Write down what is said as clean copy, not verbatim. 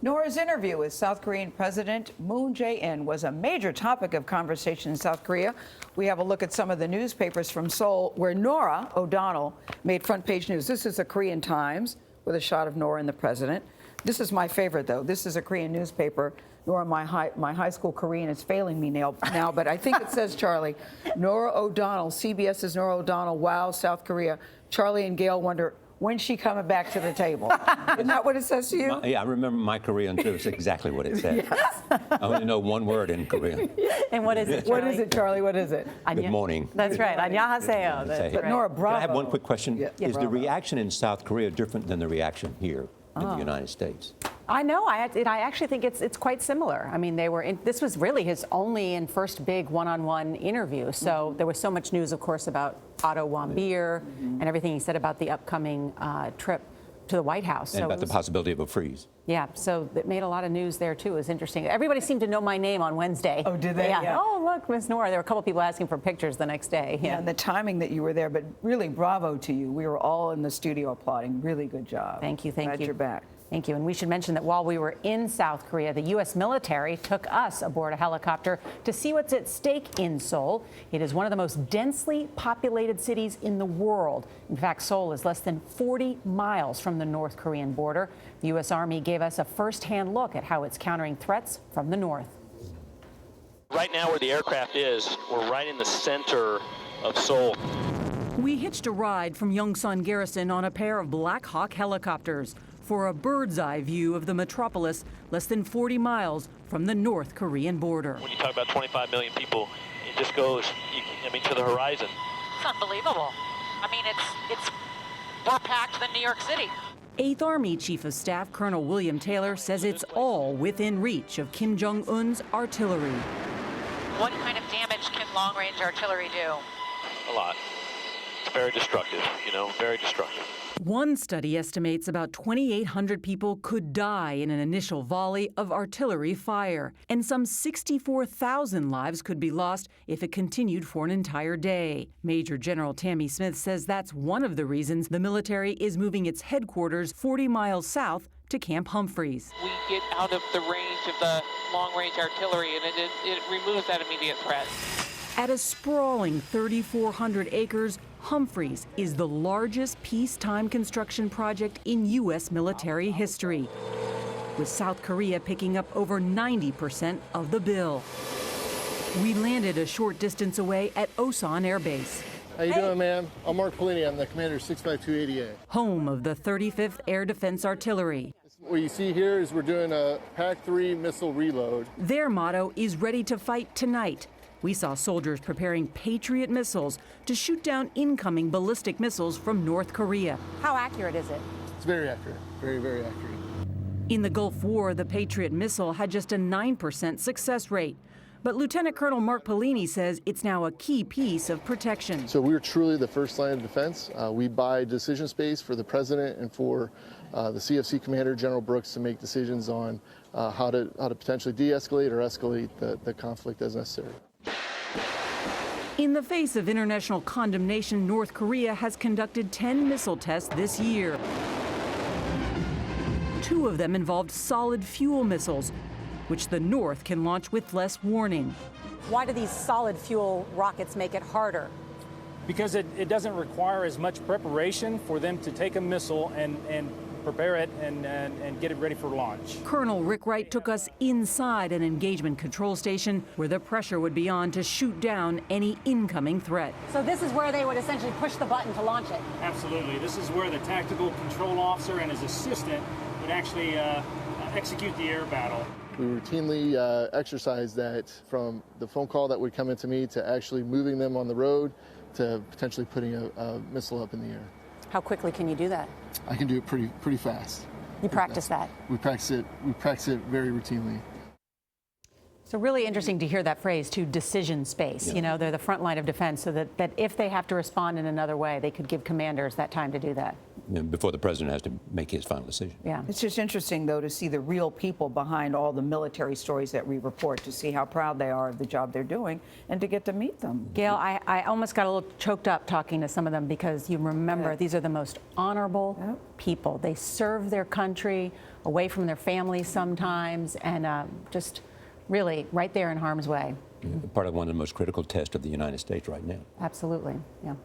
Norah's interview with South Korean President Moon Jae-in was a major topic of conversation in South Korea. We have a look at some of the newspapers from Seoul where Norah O'Donnell made front page news. This is the Korean Times with a shot of Norah and the president. This is my favorite, though. This is a Korean newspaper. Norah, my high school Korean is failing me now, but I think it says, Charlie, Norah O'Donnell, CBS's Norah O'Donnell, wow, South Korea. Charlie and Gayle wonder, when's she coming back to the table? Isn't that what it says to you? Yeah, I remember my Korean, too. It's exactly what it said. Yes. I only know one word in Korean. And what is it, What Charlie? is it, Charlie? What is it? Good morning. That's right. Annyeonghaseyo. That's But right. Norah, bravo. Can I have one quick question? Yeah, Is the bravo. reaction in South Korea different than the reaction here in the United States? I know. I actually think it's quite similar. I mean, this was really his only and first big one-on-one interview. So there was so much news, of course, about Otto Warmbier and everything he said about the upcoming trip to the White House. And about the possibility of a freeze. Yeah, so it made a lot of news there, too. It was interesting. Everybody seemed to know my name on Wednesday. Oh, did they? Yeah. Oh, look, Miss Norah. There were a couple people asking for pictures the next day. Yeah, and the timing that you were there, but really bravo to you. We were all in the studio applauding. Really good job. Thank you. Glad you're back. Thank you. And we should mention that while we were in South Korea, the U.S. military took us aboard a helicopter to see what's at stake in Seoul. It is one of the most densely populated cities in the world. In fact, Seoul is less than 40 miles from the North Korean border. The U.S. Army gave us a first-hand look at how it's countering threats from the north. Right now where the aircraft is, we're right in the center of Seoul. We hitched a ride from Yongsan Garrison on a pair of Black Hawk helicopters for a bird's-eye view of the metropolis less than 40 miles from the North Korean border. When you talk about 25 million people, it just goes, to the horizon. It's unbelievable. I mean, it's more packed than New York City. 8th Army Chief of Staff Colonel William Taylor says it's all within reach of Kim Jong-un's artillery. What kind of damage can long-range artillery do? A lot. It's very destructive, very destructive. One study estimates about 2,800 people could die in an initial volley of artillery fire, and some 64,000 lives could be lost if it continued for an entire day. Major General Tammy Smith says that's one of the reasons the military is moving its headquarters 40 miles south to Camp Humphreys. We get out of the range of the long-range artillery, and it removes that immediate threat. At a sprawling 3,400 acres, Humphreys is the largest peacetime construction project in U.S. military history, with South Korea picking up over 90% of the bill. We landed a short distance away at Osan Air Base. How you doing, ma'am? I'm Mark Polini. I'm the commander of 65288. Home of the 35th Air Defense Artillery. What you see here is we're doing a PAC-3 missile reload. Their motto is ready to fight tonight. We saw soldiers preparing Patriot missiles to shoot down incoming ballistic missiles from North Korea. How accurate is it? It's very accurate, very, very accurate. In the Gulf War, the Patriot missile had just a 9% success rate. But Lieutenant Colonel Mark Polini says it's now a key piece of protection. So we're truly the first line of defense. We buy decision space for the president and for the CFC commander, General Brooks, to make decisions on how to potentially de-escalate or escalate the conflict as necessary. In the face of international condemnation, North Korea has conducted 10 missile tests this year. 2 of them involved solid fuel missiles, which the North can launch with less warning. Why do these solid fuel rockets make it harder? Because it doesn't require as much preparation for them to take a missile and prepare it and get it ready for launch. Colonel Rick Wright took us inside an engagement control station where the pressure would be on to shoot down any incoming threat. So this is where they would essentially push the button to launch it? Absolutely. This is where the tactical control officer and his assistant would actually execute the air battle. We routinely exercise that from the phone call that would come into me to actually moving them on the road to potentially putting a missile up in the air. How quickly can you do that? I can do it pretty fast. You practice that? We practice it very routinely. So really interesting to hear that phrase, too, decision space. Yeah. You know, they're the front line of defense, so that if they have to respond in another way, they could give commanders that time to do that. Before the president has to make his final decision. Yeah. It's just interesting, though, to see the real people behind all the military stories that we report, to see how proud they are of the job they're doing, and to get to meet them. Gayle, I almost got a little choked up talking to some of them because you remember these are the most honorable people. They serve their country away from their families sometimes, and just really right there in harm's way. Part of one of the most critical tests of the United States right now. Absolutely, yeah.